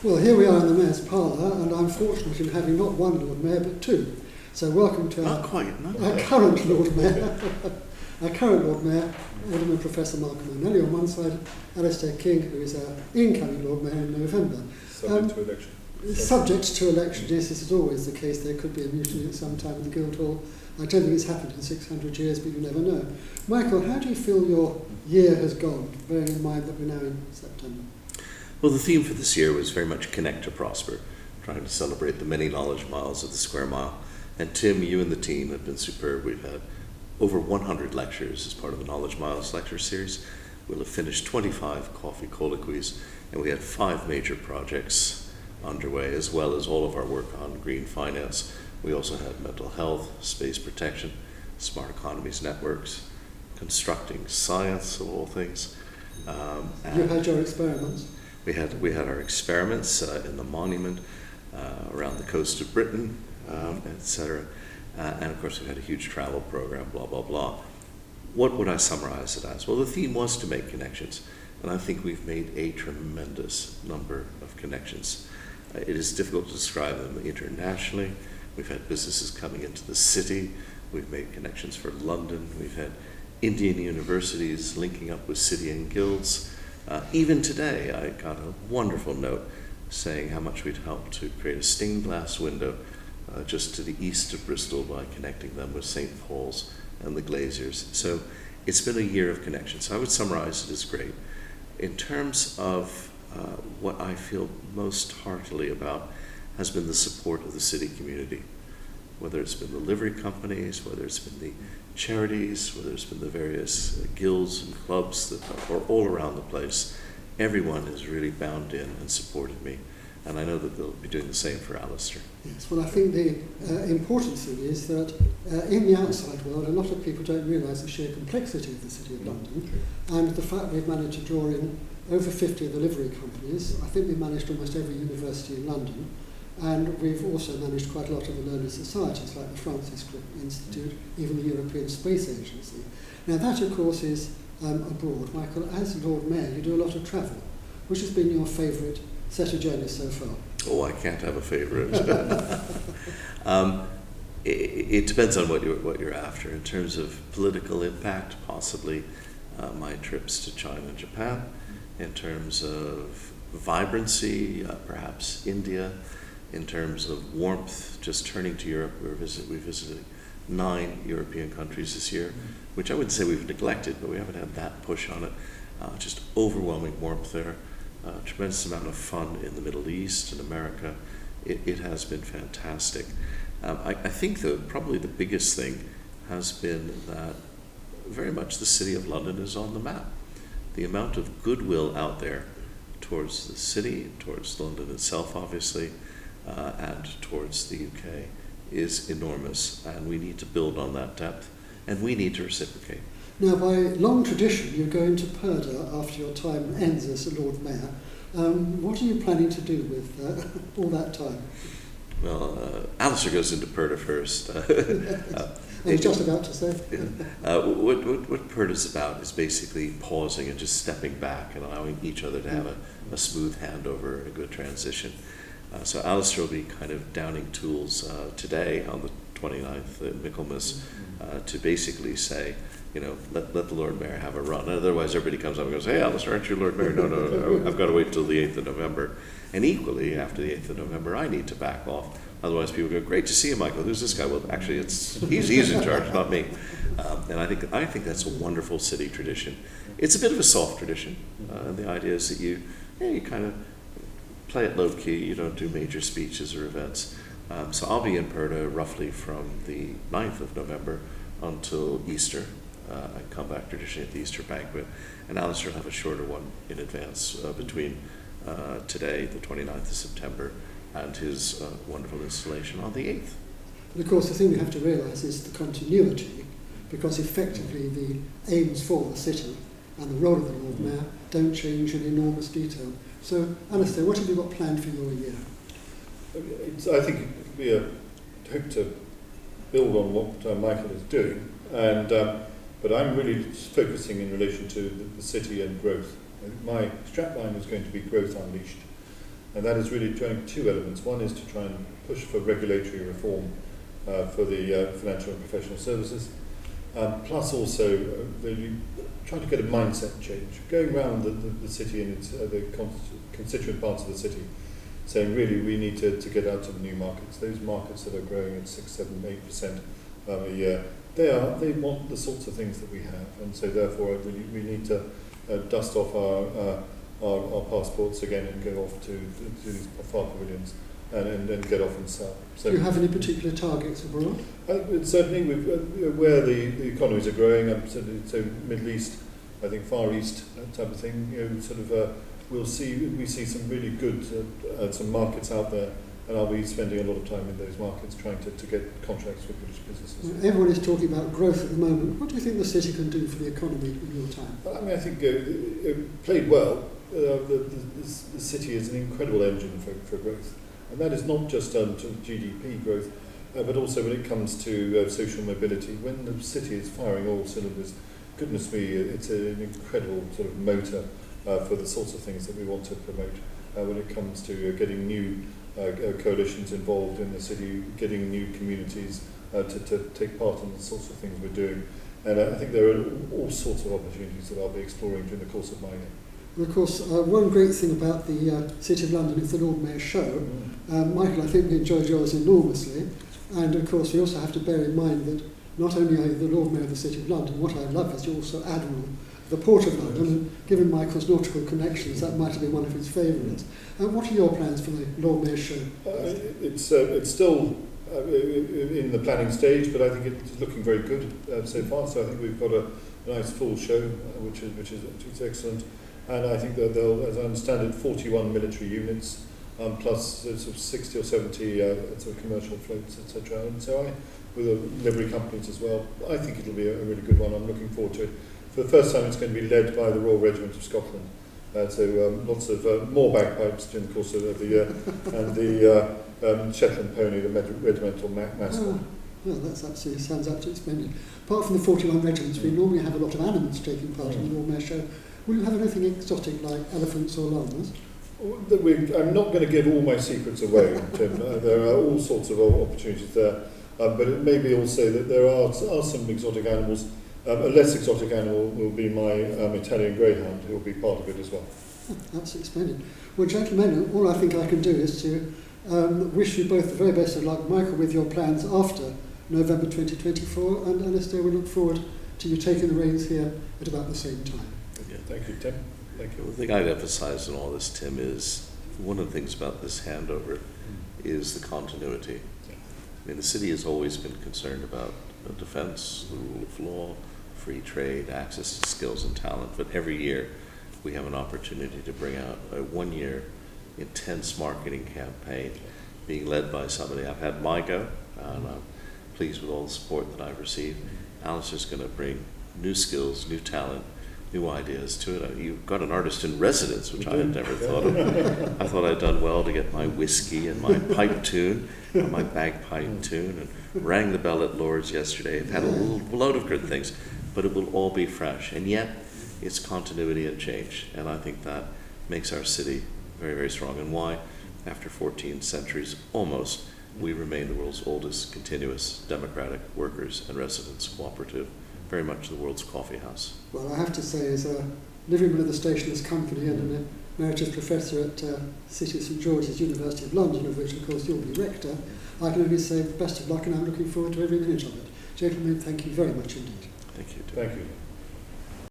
Well, here we are in the Mayor's Parlour, and I'm fortunate in having not one Lord Mayor, but two. So welcome to our current Lord Mayor, our current Lord Mayor, Alderman Professor Michael Mainelli on one side, Alastair King, who is our incoming Lord Mayor in November. Subject to election. Subject to election, yes, this is always the case. There could be a mutiny at some time in the Guildhall. I don't think it's happened in 600 years, but you never know. Michael, how do you feel your year has gone, bearing in mind that we're now in September? Well, the theme for this year was very much Connect to Prosper, trying to celebrate the many knowledge miles of the Square Mile. And Tim, you and the team have been superb. We've had over 100 lectures as part of the Knowledge Miles lecture series. We'll have finished 25 coffee colloquies, and we had 5 major projects underway, as well as all of our work on green finance. We also had mental health, space protection, smart economies networks, constructing science of all things. You had your experiments? We had our experiments in the monument, around the coast of Britain, etc. And of course we had a huge travel program, blah, blah, blah. What would I summarize it as? Well, the theme was to make connections, and I think we've made a tremendous number of connections. It is difficult to describe them internationally. We've had businesses coming into the city. We've made connections for London. We've had Indian universities linking up with city and guilds. Even today, I got a wonderful note saying how much we'd helped to create a stained glass window just to the east of Bristol by connecting them with St. Paul's and the Glaziers. So it's been a year of connections. I would summarize it as great. In terms of what I feel most heartily about has been the support of the city community, whether it's been the livery companies, whether it's been the charities, whether it's been the various guilds and clubs that are all around the place. Everyone has really bound in and supported me, and I know that they'll be doing the same for Alastair. Yes, well, I think the important thing is that in the outside world, a lot of people don't realise the sheer complexity of the City of London, and the fact we've managed to draw in over 50 of the livery companies. I think we've managed almost every university in London, and we've also managed quite a lot of the learned societies like the Francis Crick Institute, even the European Space Agency. Now that, of course, is abroad. Michael, as Lord Mayor, you do a lot of travel. Which has been your favourite set of journeys so far? Oh, I can't have a favourite. It depends on what you're after. In terms of political impact, possibly my trips to China and Japan. In terms of vibrancy, perhaps India. In terms of warmth, just turning to Europe, we visited 9 European countries this year, which I wouldn't say we've neglected, but we haven't had that push on it. Just overwhelming warmth there. Tremendous amount of fun in the Middle East and America. It has been fantastic. I think probably the biggest thing has been that very much the City of London is on the map. The amount of goodwill out there towards the city, towards London itself, obviously, and towards the UK is enormous, and we need to build on that depth, and we need to reciprocate. Now, by long tradition, you go into Purda after your time ends as a Lord Mayor. What are you planning to do with all that time? Well, Alastair goes into Purda first. I was just about to say. What Purda's about is basically pausing and just stepping back and allowing each other to have a smooth handover and a good transition. So Alastair will be kind of downing tools today on the 29th at Michaelmas to basically say, let the Lord Mayor have a run. Otherwise, everybody comes up and goes, "Hey, Alastair, aren't you Lord Mayor?" No, I've got to wait till the 8th of November. And equally, after the 8th of November, I need to back off. Otherwise, people go, "Great to see you, Michael. Who's this guy?" Well, actually, he's in charge, not me. And I think that's a wonderful city tradition. It's a bit of a soft tradition. And the idea is that you kind of play it low key. You don't do major speeches or events. So I'll be in Purda roughly from the 9th of November until Easter. I come back traditionally at the Easter banquet, and Alastair will have a shorter one in advance between today, the 29th of September, and his wonderful installation on the 8th. But of course, the thing we have to realise is the continuity, because effectively the aims for the city and the role of the Lord Mayor don't change in enormous detail. So, Alastair, what have you got planned for your year? I think we hope to build on what Michael is doing, but I'm really focusing in relation to the city and growth. My strapline is going to be Growth Unleashed, and that is really trying two elements. One is to try and push for regulatory reform for the financial and professional services, plus also trying to get a mindset change, going around the city and its, the constituent parts of the city, saying really we need to get out to the new markets, those markets that are growing at 6, 7, 8% a year. They want the sorts of things that we have, and so therefore we need to dust off our passports again and go off to these far pavilions and get off and sell. So, do you have any particular targets abroad? Certainly, where the economies are growing, so Middle East, I think Far East, that type of thing. We see some really good some markets out there, and I'll be spending a lot of time in those markets trying to get contracts with British businesses. Everyone is talking about growth at the moment. What do you think the city can do for the economy in your time? I mean, I think it played well. The city is an incredible engine for growth. And that is not just to GDP growth, but also when it comes to social mobility. When the city is firing all cylinders, goodness me, it's an incredible sort of motor for the sorts of things that we want to promote. When it comes to getting new coalitions involved in the city, getting new communities to take part in the sorts of things we're doing. And I think there are all sorts of opportunities that I'll be exploring during the course of my year. And of course, one great thing about the City of London is the Lord Mayor's show. Michael, I think we enjoyed yours enormously. And of course, we also have to bear in mind that not only are you the Lord Mayor of the City of London, what I love is you're also Admiral of the Port of London. And given Michael's nautical connections, that might have been one of his favourites. What are your plans for the Lord Mayor's show? It's still in the planning stage, but I think it's looking very good so far. So I think we've got a nice full show, which is excellent. And I think that they'll, as I understand it, 41 military units, plus sort of 60 or 70 sort of commercial floats, etc. And so with the livery companies as well, I think it'll be a really good one. I'm looking forward to it. For the first time, it's going to be led by the Royal Regiment of Scotland. So lots of more bagpipes during the course of the year, and the Shetland pony, the regimental mascot. Well, that sounds absolutely splendid. Apart from the 41 regiments, we normally have a lot of animals taking part in the Lord Mayor's show. Will you have anything exotic like elephants or llamas? I'm not going to give all my secrets away, Tim. There are all sorts of opportunities there. But it may be also that there are some exotic animals. A less exotic animal will be my Italian greyhound, who will be part of it as well. Absolutely splendid. Well, gentlemen, all I think I can do is to wish you both the very best of luck, Michael, with your plans after November 2024, and Alastair, we look forward to you taking the reins here at about the same time. Yeah, thank you, Tim. Thank you. The thing I'd emphasize in all this, Tim, is one of the things about this handover is the continuity. I mean, the city has always been concerned about defense, the rule of law, free trade, access to skills and talent, but every year we have an opportunity to bring out a one-year intense marketing campaign being led by somebody. I've had my go, and I'm pleased with all the support that I've received. Alastair's going to bring new skills, new talent, new ideas to it. You've got an artist in residence, which I had never thought of. I thought I'd done well to get my whiskey and my pipe tune, and my bagpipe tune, and rang the bell at Lord's yesterday. I've had a load of good things, but it will all be fresh. And yet, it's continuity and change. And I think that makes our city very, very strong. And why, after 14 centuries almost, we remain the world's oldest continuous democratic workers and residents cooperative, very much the world's coffee house. Well, I have to say, as a liveryman of the Stationers' Company and an emeritus professor at City of St George's, University of London, of which, of course, you'll be rector, I can only say best of luck, and I'm looking forward to every minute of it. Gentlemen, thank you very much indeed. Thank you. Thank you.